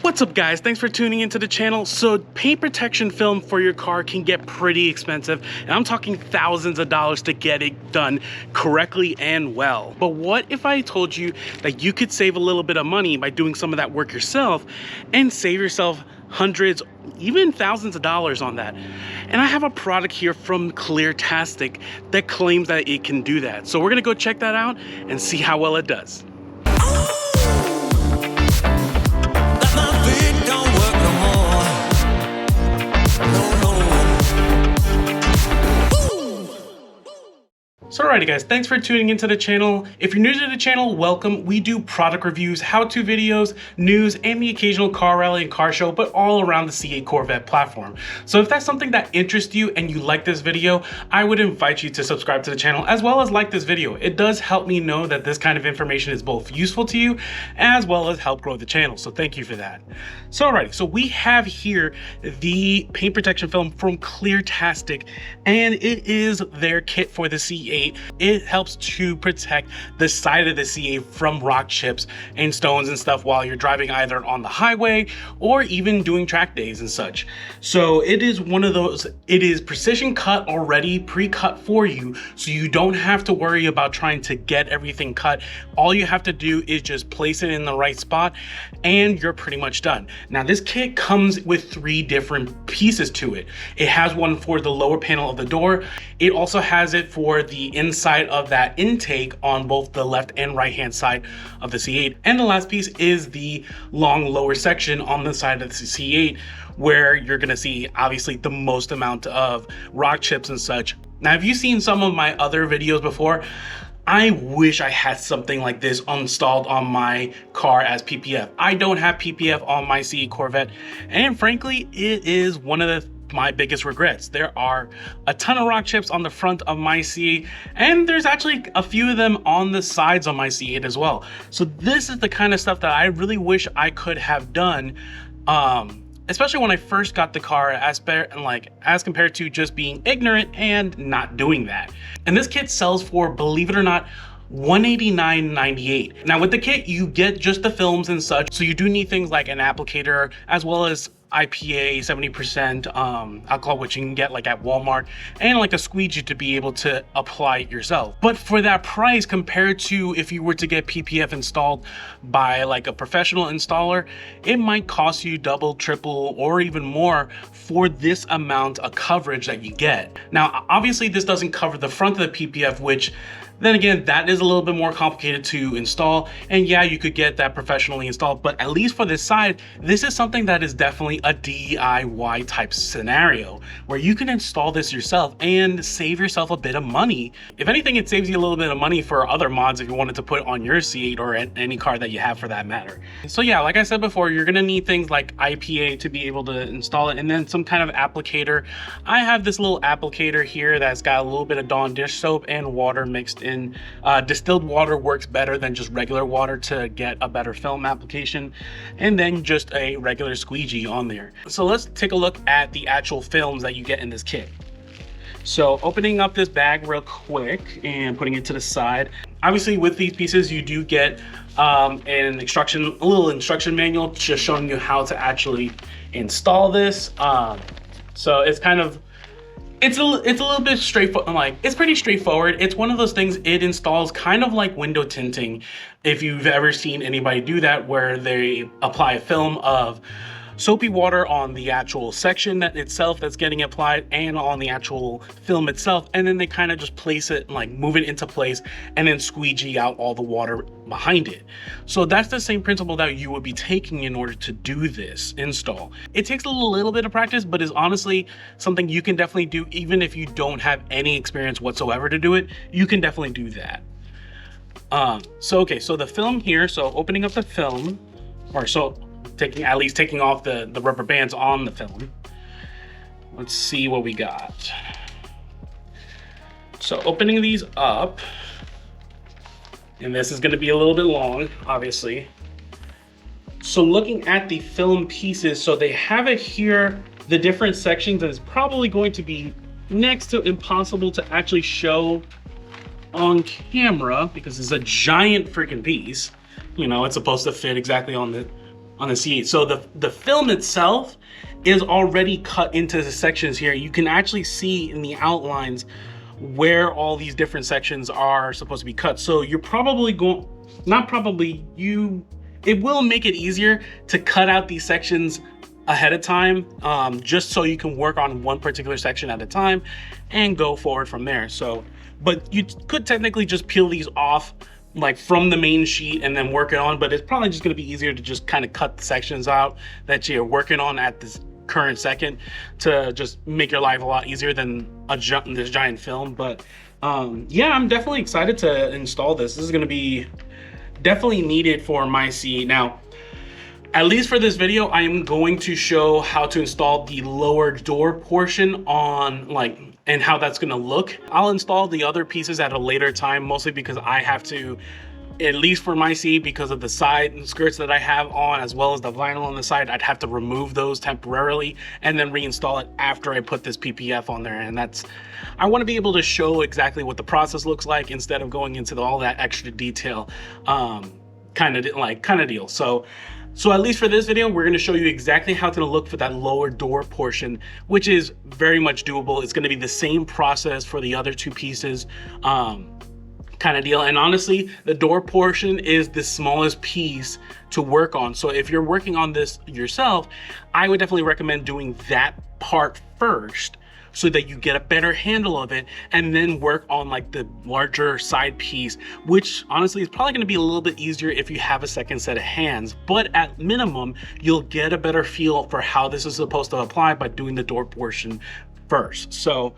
What's up guys, thanks for tuning into the channel. So paint protection film for your car can get pretty expensive, and I'm talking thousands of dollars to get it done correctly and well. But what if I told you that you could save a little bit of money by doing some of that work yourself and save yourself hundreds, even thousands of dollars on that? And I have a product here from Cleartastic that claims that it can do that. So we're gonna go check that out and see how well it does. So alrighty guys, thanks for tuning into the channel. If you're new to the channel, welcome. We do product reviews, how-to videos, news, and the occasional car rally and car show, but all around the C8 Corvette platform. So if that's something that interests you and you like this video, I would invite you to subscribe to the channel as well as like this video. It does help me know that this kind of information is both useful to you as well as help grow the channel. So thank you for that. So alrighty, so we have here the paint protection film from Cleartastic, and it is their kit for the C8. It helps to protect the side of the C8 from rock chips and stones and stuff while you're driving either on the highway or even doing track days and such. So it is one of those, it is precision cut already, pre-cut for you, so you don't have to worry about trying to get everything cut. All you have to do is just place it in the right spot and you're pretty much done. Now this kit comes with 3 different pieces to it. It has one for the lower panel of the door. It also has it for the inside of that intake on both the left and right hand side of the C8. And the last piece is the long lower section on the side of the C8, where you're gonna see obviously the most amount of rock chips and such. Now, have you seen some of my other videos before? I wish I had something like this installed on my car as PPF. I don't have PPF on my C8 Corvette, and frankly, it is one of my biggest regrets. There are a ton of rock chips on the front of my C8, and there's actually a few of them on the sides of my C8 as well. So this is the kind of stuff that I really wish I could have done, especially when I first got the car, as compared to just being ignorant and not doing that. And this kit sells for, believe it or not, $189.98. Now with the kit, you get just the films and such, so you do need things like an applicator as well as IPA 70% alcohol, which you can get like at Walmart, and like a squeegee to be able to apply it yourself. But for that price, compared to if you were to get PPF installed by like a professional installer, it might cost you double, triple, or even more for this amount of coverage that you get. Now obviously this doesn't cover the front of the PPF, which then again, that is a little bit more complicated to install. And yeah, you could get that professionally installed, but at least for this side, this is something that is definitely a DIY type scenario where you can install this yourself and save yourself a bit of money. If anything, it saves you a little bit of money for other mods if you wanted to put on your C8 or any car that you have for that matter. So yeah, like I said before, you're gonna need things like IPA to be able to install it, and then some kind of applicator. I have this little applicator here that's got a little bit of Dawn dish soap and water mixed in. Distilled water works better than just regular water to get a better film application, and then just a regular squeegee on there. So let's take a look at the actual films that you get in this kit. So opening up this bag real quick and putting it to the side. Obviously with these pieces you do get a little instruction manual just showing you how to actually install this. So it's kind of, it's a little bit straightforward. Like, it's pretty straightforward. It's one of those things, it installs kind of like window tinting, if you've ever seen anybody do that, where they apply a film of soapy water on the actual section that itself that's getting applied and on the actual film itself, and then they kind of just place it, like move it into place, and then squeegee out all the water behind it. So that's the same principle that you would be taking in order to do this install. It takes a little bit of practice, but is honestly something you can definitely do even if you don't have any experience whatsoever to do it. You can definitely do that. So the film here, so opening up the film, or so taking off the rubber bands on the film. Let's see what we got. So opening these up, and this is going to be a little bit long, obviously. So looking at the film pieces, so they have it here, the different sections, and it's probably going to be next to impossible to actually show on camera because it's a giant freaking piece. You know, it's supposed to fit exactly on on the C8. So the film itself is already cut into the sections here. You can actually see in the outlines where all these different sections are supposed to be cut. So you're probably going, not probably, it will make it easier to cut out these sections ahead of time, just so you can work on one particular section at a time and go forward from there. So, but you could technically just peel these off like from the main sheet and then work it on, but it's probably just going to be easier to just kind of cut the sections out that you're working on at this current second to just make your life a lot easier than this giant film. But yeah, I'm definitely excited to install this. This is going to be definitely needed for my C8. Now, at least for this video, I am going to show how to install the lower door portion on and how that's going to look. I'll install the other pieces at a later time, mostly because I have to, at least for my C8, because of the side skirts that I have on, as well as the vinyl on the side, I'd have to remove those temporarily and then reinstall it after I put this PPF on there. And I want to be able to show exactly what the process looks like instead of going into all that extra detail kind of deal. So at least for this video, we're going to show you exactly how to look for that lower door portion, which is very much doable. It's going to be the same process for the other two pieces, kind of deal. And honestly, the door portion is the smallest piece to work on. So if you're working on this yourself, I would definitely recommend doing that part first, so that you get a better handle of it, and then work on like the larger side piece, which honestly is probably going to be a little bit easier if you have a second set of hands. But at minimum, you'll get a better feel for how this is supposed to apply by doing the door portion first. So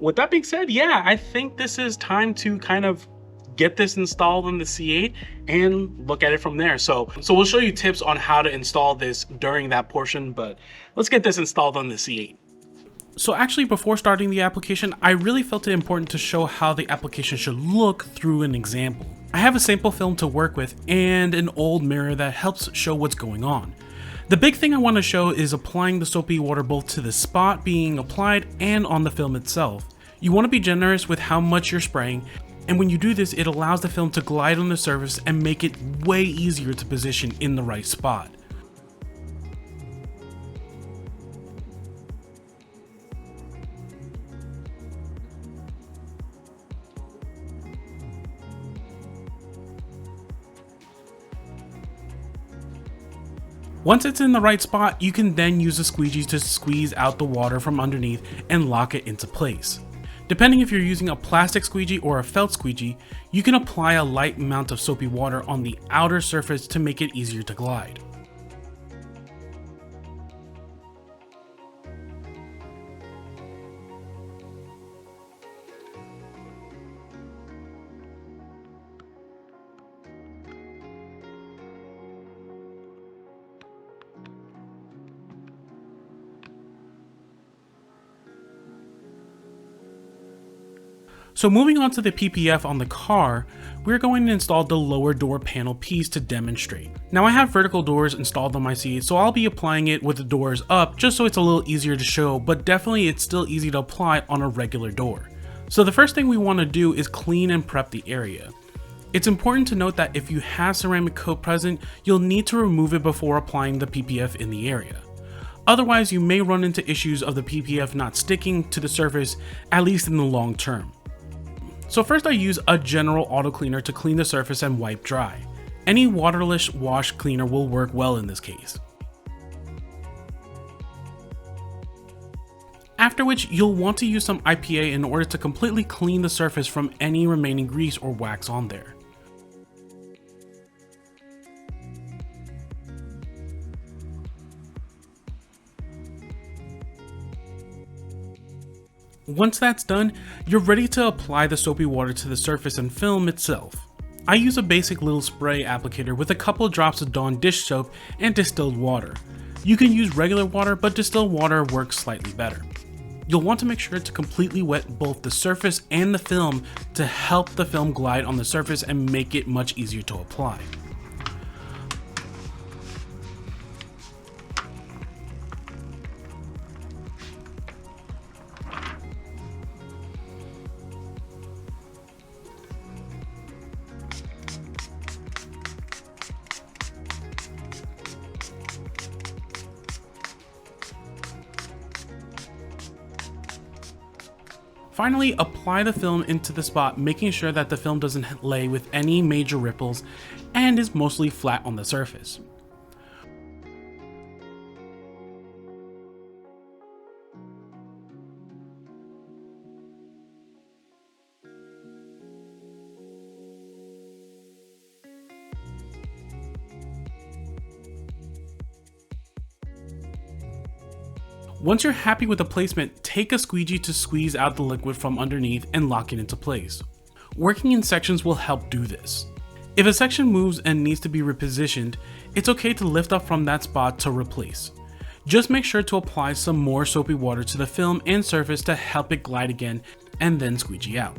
with that being said, yeah, I think this is time to kind of get this installed on the C8 and look at it from there. So we'll show you tips on how to install this during that portion, but let's get this installed on the C8. So actually, before starting the application, I really felt it important to show how the application should look through an example. I have a sample film to work with and an old mirror that helps show what's going on. The big thing I want to show is applying the soapy water both to the spot being applied and on the film itself. You want to be generous with how much you're spraying, and when you do this, it allows the film to glide on the surface and make it way easier to position in the right spot. Once it's in the right spot, you can then use a squeegee to squeeze out the water from underneath and lock it into place. Depending if you're using a plastic squeegee or a felt squeegee, you can apply a light amount of soapy water on the outer surface to make it easier to glide. So moving on to the PPF on the car, we're going to install the lower door panel piece to demonstrate. Now I have vertical doors installed on my C8, so I'll be applying it with the doors up just so it's a little easier to show, but definitely it's still easy to apply on a regular door. So the first thing we want to do is clean and prep the area. It's important to note that if you have ceramic coat present, you'll need to remove it before applying the PPF in the area. Otherwise, you may run into issues of the PPF not sticking to the surface, at least in the long term. So first I use a general auto cleaner to clean the surface and wipe dry. Any waterless wash cleaner will work well in this case. After which, you'll want to use some IPA in order to completely clean the surface from any remaining grease or wax on there. Once that's done, you're ready to apply the soapy water to the surface and film itself. I use a basic little spray applicator with a couple drops of Dawn dish soap and distilled water. You can use regular water, but distilled water works slightly better. You'll want to make sure to completely wet both the surface and the film to help the film glide on the surface and make it much easier to apply. Finally, apply the film into the spot, making sure that the film doesn't lay with any major ripples and is mostly flat on the surface. Once you're happy with the placement, take a squeegee to squeeze out the liquid from underneath and lock it into place. Working in sections will help do this. If a section moves and needs to be repositioned, it's okay to lift up from that spot to replace. Just make sure to apply some more soapy water to the film and surface to help it glide again, and then squeegee out.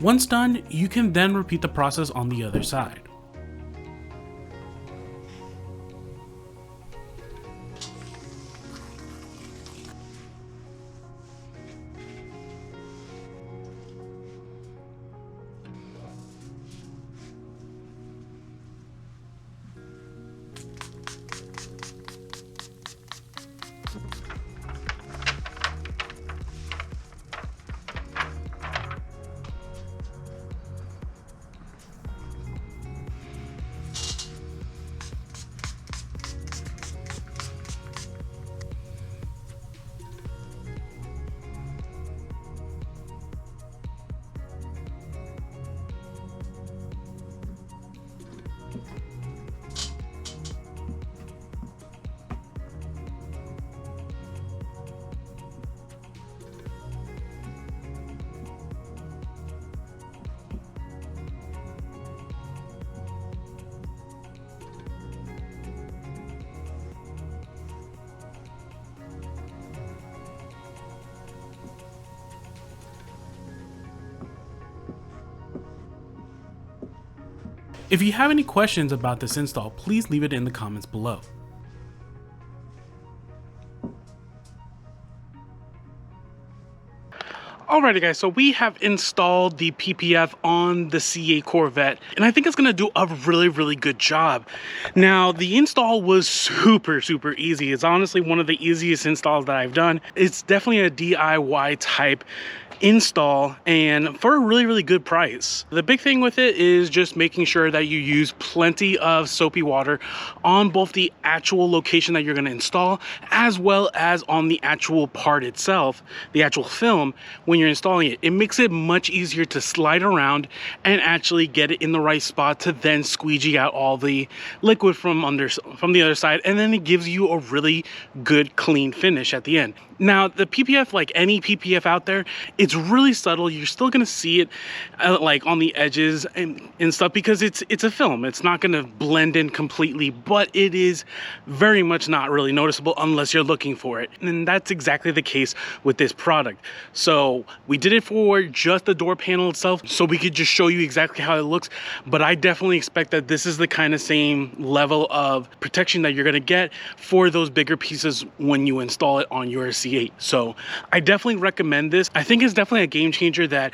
Once done, you can then repeat the process on the other side. If you have any questions about this install, please leave it in the comments below. Alrighty guys, so we have installed the PPF on the C8 Corvette, and I think it's gonna do a really good job. Now, the install was super easy. It's honestly one of the easiest installs that I've done. It's definitely a DIY type install, and for a really good price. The big thing with it is just making sure that you use plenty of soapy water on both the actual location that you're going to install, as well as on the actual part itself, the actual film. When you're installing it, it makes it much easier to slide around and actually get it in the right spot to then squeegee out all the liquid from the other side, and then it gives you a really good clean finish at the end. Now, the PPF, like any PPF out there, it's really subtle. You're still gonna see it like on the edges and stuff, because it's a film. It's not gonna blend in completely, but it is very much not really noticeable unless you're looking for it. And that's exactly the case with this product. So we did it for just the door panel itself, so we could just show you exactly how it looks. But I definitely expect that this is the kind of same level of protection that you're gonna get for those bigger pieces when you install it on your C8. So I definitely recommend this. I think it's definitely a game changer that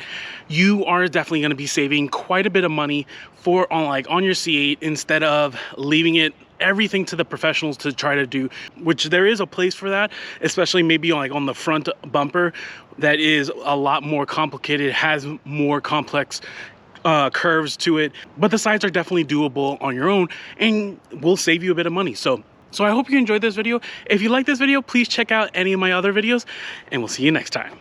you are definitely going to be saving quite a bit of money on your C8 instead of leaving it everything to the professionals to try to do, which there is a place for that, especially maybe like on the front bumper that is a lot more complicated, has more complex curves to it, but the sides are definitely doable on your own and will save you a bit of money. So I hope you enjoyed this video. If you like this video, please check out any of my other videos, and we'll see you next time.